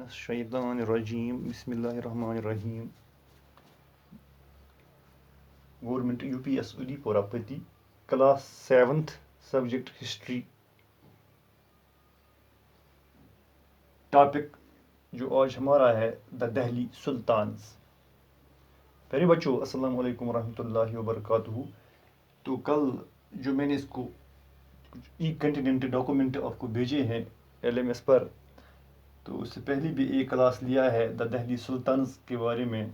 الشیطان الرجیم بسم اللہ الرحمن الرحیم گورنمنٹ یو پی ایس علی پورہ پتی class 7th subject history topic جو آج ہمارا ہے دا دہلی سلطانز. پیارے بچوں السلام علیکم ورحمۃ اللہ وبرکاتہ. تو کل جو میں نے اس کو ای کنٹیننٹ ڈاکومنٹ آپ کو بھیجے ہیں LMS پر، تو اس سے پہلے بھی ایک کلاس لیا ہے دا دہلی سلطانز کے بارے میں.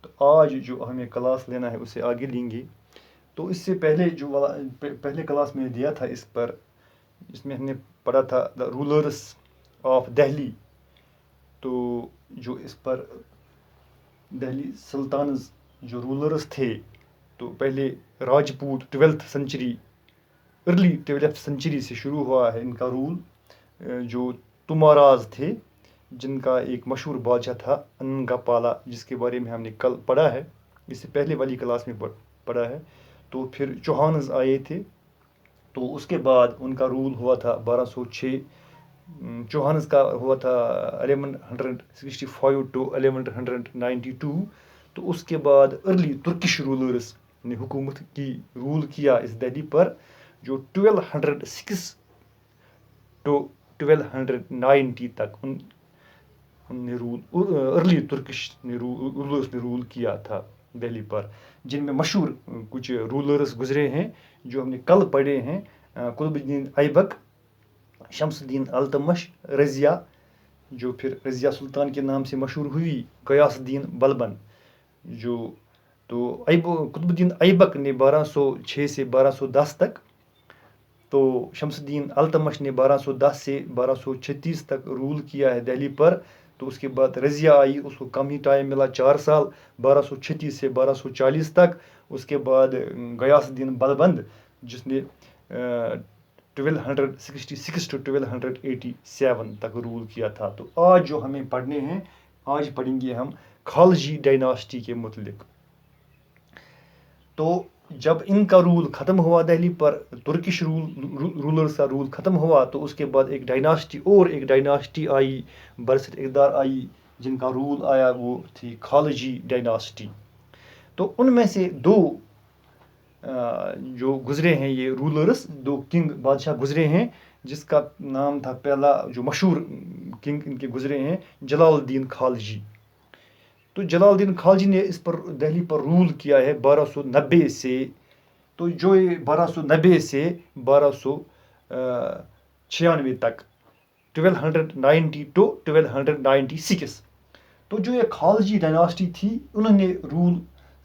تو آج جو ہمیں کلاس لینا ہے اسے آگے لیں گے. تو اس سے پہلے جو پہلے کلاس میں نے دیا تھا اس پر، اس میں ہم نے پڑھا تھا دا رولرس آف دہلی. تو جو اس پر دہلی سلطانز جو رولرس تھے، تو پہلے Rajput 12th century early 12th century سے شروع ہوا ہے ان کا رول. جو تماراز تھے جن کا ایک مشہور بادشاہ تھا اننگا پالا، جس کے بارے میں ہم نے کل پڑھا ہے، اس سے پہلے والی کلاس میں پڑھا ہے. تو پھر چوہانز آئے تھے، تو اس کے بعد ان کا رول ہوا تھا 1206. چوہانز کا ہوا تھا 1165 to 1192. تو اس کے بعد ارلی ترکش رولرس نے حکومت کی رول کیا اس دہلی پر، جو 1206 to 1290 تک ان نے رول ارلی ترکش رولرس نے رول کیا تھا دہلی پر، جن میں مشہور کچھ رولرس گزرے ہیں جو ہم نے کل پڑھے ہیں. قطب الدین ایبک، شمس الدین التمش، رضیہ جو پھر رضیہ سلطان کے نام سے مشہور ہوئی، غیاث الدین بلبن. تو قطب الدین ایبک نے 1206 سے 1210 تک، تو شمس الدین التمش نے 1210 سے 1236 تک رول کیا ہے دہلی پر. تو اس کے بعد رضیہ آئی، اس کو کم ہی ٹائم ملا، 4 سال، 1236 سے 1240 تک. اس کے بعد غیاث الدین بلبند جس نے 1266 to 1287 تک رول کیا تھا. تو آج جو ہمیں پڑھنے ہیں، آج پڑھیں گے ہم خالجی ڈائناسٹی کے متعلق. تو جب ان کا رول ختم ہوا دہلی پر، ترکش رولرز کا رول ختم ہوا، تو اس کے بعد ایک ڈائناسٹی آئی، برسر اقتدار آئی، جن کا رول آیا وہ تھی خالجی ڈائناسٹی. تو ان میں سے دو جو گزرے ہیں یہ رولرز، دو کنگ بادشاہ گزرے ہیں، جس کا نام تھا پہلا جو مشہور کنگ ان کے گزرے ہیں جلال الدین خالجی. تو جلال الدین خالجی نے اس پر دہلی پر رول کیا ہے 1290 سے. تو جو یہ 1290 سے 1296 تک، 1290 to 1296. تو جو یہ خالجی ڈائناسٹی تھی، انہوں نے رول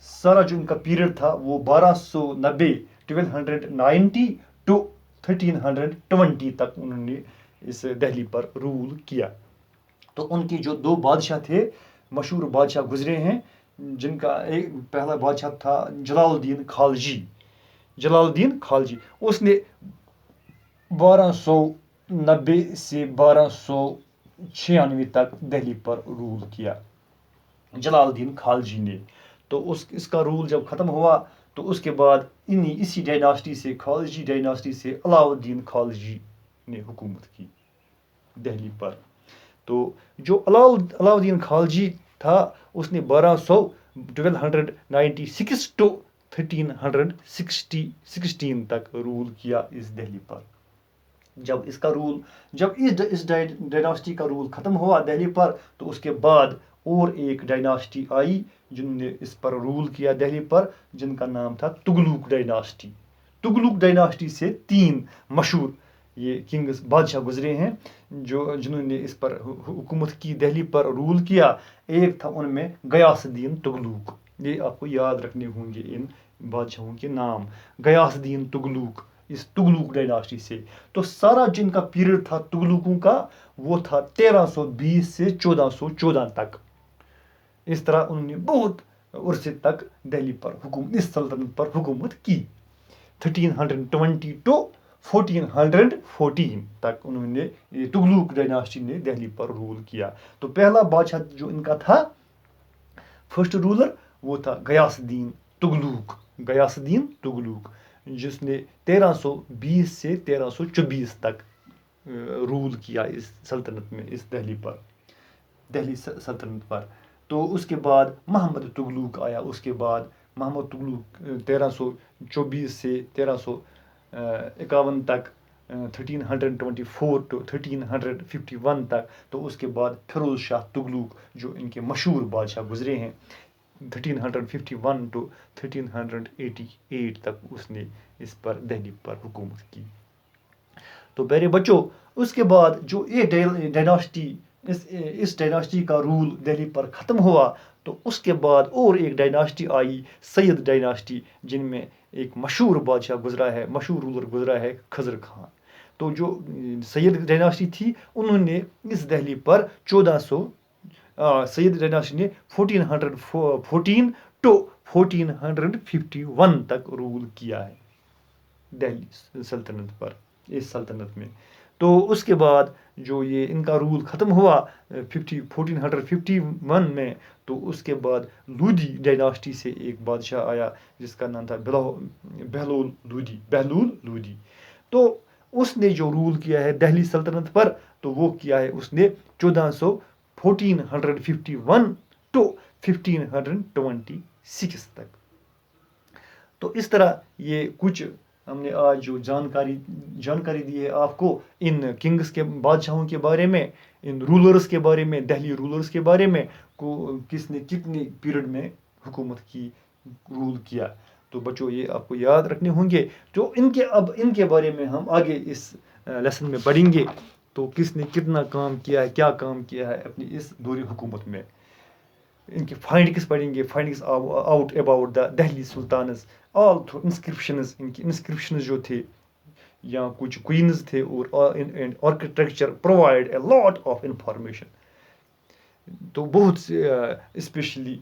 سارا جو ان کا پیریڈ تھا وہ 1290 to 1320 تک انہوں نے اس دہلی پر رول کیا. تو ان کے جو دو بادشاہ تھے، مشہور بادشاہ گزرے ہیں، جن کا ایک پہلا بادشاہ تھا جلال الدین خالجی. اس نے 1290 سے 1296 تک دہلی پر رول کیا، جلال الدین خالجی نے. تو اس کا رول جب ختم ہوا، تو اس کے بعد اسی ڈائناسٹی سے، خالجی ڈائناسٹی سے، علاء الدین خالجی نے حکومت کی دہلی پر. تو جو علاء الدین خالجی تھا، اس نے 1296 to 1316 تک رول کیا اس دہلی پر. جب اس ڈائناسٹی کا رول ختم ہوا دہلی پر، تو اس کے بعد اور ایک ڈائناسٹی آئی جنہوں نے اس پر رول کیا دہلی پر، جن کا نام تھا تغلق ڈائناسٹی. تغلق ڈائناسٹی سے 3 مشہور یہ کنگز بادشاہ گزرے ہیں جنہوں نے اس پر حکومت کی، دہلی پر رول کیا. ایک تھا ان میں غیاث الدین تغلق. یہ آپ کو یاد رکھنے ہوں گے ان بادشاہوں کے نام، غیاث الدین تغلق، اس تغلق ڈائناسٹی سے. تو سارا جن کا پیریڈ تھا تغلقوں کا، وہ تھا 1320 سے 1414 تک. اس طرح انہوں نے بہت عرصے تک دہلی پر اس سلطنت پر حکومت کی. 1320 to 1414 تک انہوں نے تغلق ڈائناسٹی نے دہلی پر رول کیا. تو پہلا بادشاہ جو ان کا تھا، فرسٹ رولر، وہ تھا غیاث الدین تغلق، جس نے 1320 سے 1324 تک رول کیا اس سلطنت میں، اس دہلی پر. دہلی سلطنت پر. تو اس کے بعد محمد تغلق آیا. اس کے بعد محمد تغلق 1324 سے 1351 تک 1324 to 1351 تک. تو اس کے بعد فیروز شاہ تغلق جو ان کے مشہور بادشاہ گزرے ہیں 1351 to 1388 تک اس نے اس پر دہلی پر حکومت کی. تو پیارے بچوں اس کے بعد جو یہ ڈائناسٹی اس ڈائناسٹی کا رول دہلی پر ختم ہوا تو اس کے بعد اور ایک ڈائناسٹی آئی سید ڈائناسٹی جن میں ایک مشہور بادشاہ گزرا ہے مشہور رولر گزرا ہے خضر خان. تو جو سید ڈائناسٹی تھی انہوں نے اس دہلی پر سید ڈائناسٹی نے 1414 to 1451 تک رول کیا ہے دہلی سلطنت پر اس سلطنت میں. تو اس کے بعد جو یہ ان کا رول ختم ہوا 1451 میں تو اس کے بعد لودھی ڈائناسٹی سے ایک بادشاہ آیا جس کا نام تھا بہلول لودھی. تو اس نے جو رول کیا ہے دہلی سلطنت پر تو وہ کیا ہے اس نے 1451 to 1526 تک. تو اس طرح یہ کچھ ہم نے آج جو جانکاری دی ہے آپ کو ان کنگز کے بادشاہوں کے بارے میں ان رولرز کے بارے میں دہلی رولرز کے بارے میں کس نے کتنے پیریڈ میں حکومت کی رول کیا. تو بچوں یہ آپ کو یاد رکھنے ہوں گے. جو ان کے بارے میں ہم آگے اس لیسن میں پڑھیں گے تو کس نے کتنا کام کیا ہے کیا کام کیا ہے اپنی اس دور حکومت میں. ان کی فائنڈنگس پڑھیں گے findings out about the Delhi sultans all through inscriptions. ان کی انسکرپشنز جو تھے یا کچھ کوئنز تھے اور architecture provide a lot of information. تو بہت اسپیشلی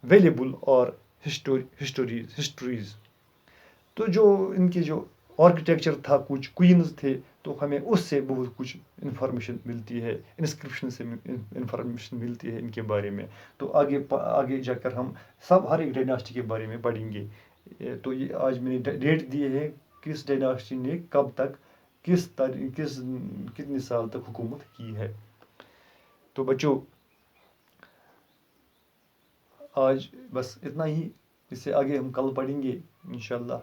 ویلیبل اور ہسٹوریز. تو جو ان کے جو آرکیٹیکچر تھا کچھ کوئنز تھے تو ہمیں اس سے بہت کچھ انفارمیشن ملتی ہے انسکرپشن سے انفارمیشن ملتی ہے ان کے بارے میں. تو آگے جا کر ہم ہر ایک ڈائناسٹی کے بارے میں پڑھیں گے. تو یہ آج میں نے ڈیٹ دی ہے کس ڈائناسٹی نے کب تک کتنے سال تک حکومت کی ہے. تو بچوں آج بس اتنا ہی. اس سے آگے ہم کل پڑھیں گے انشاءاللہ.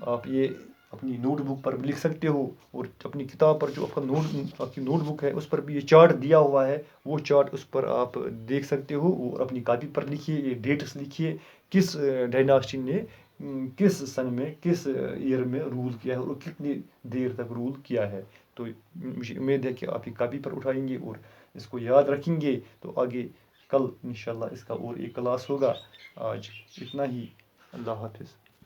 آپ یہ اپنی نوٹ بک پر لکھ سکتے ہو اور اپنی کتاب پر جو آپ کی نوٹ بک ہے اس پر بھی یہ چارٹ دیا ہوا ہے وہ چارٹ اس پر آپ دیکھ سکتے ہو اور اپنی کاپی پر لکھیے یہ ڈیٹس لکھیے کس ڈائناسٹی نے کس سن میں کس ایئر میں رول کیا ہے اور کتنی دیر تک رول کیا ہے. تو مجھے امید ہے کہ آپ یہ کاپی پر اٹھائیں گے اور اس کو یاد رکھیں گے. تو آگے کل انشاءاللہ اس کا اور ایک کلاس ہوگا. آج اتنا ہی. اللہ حافظ.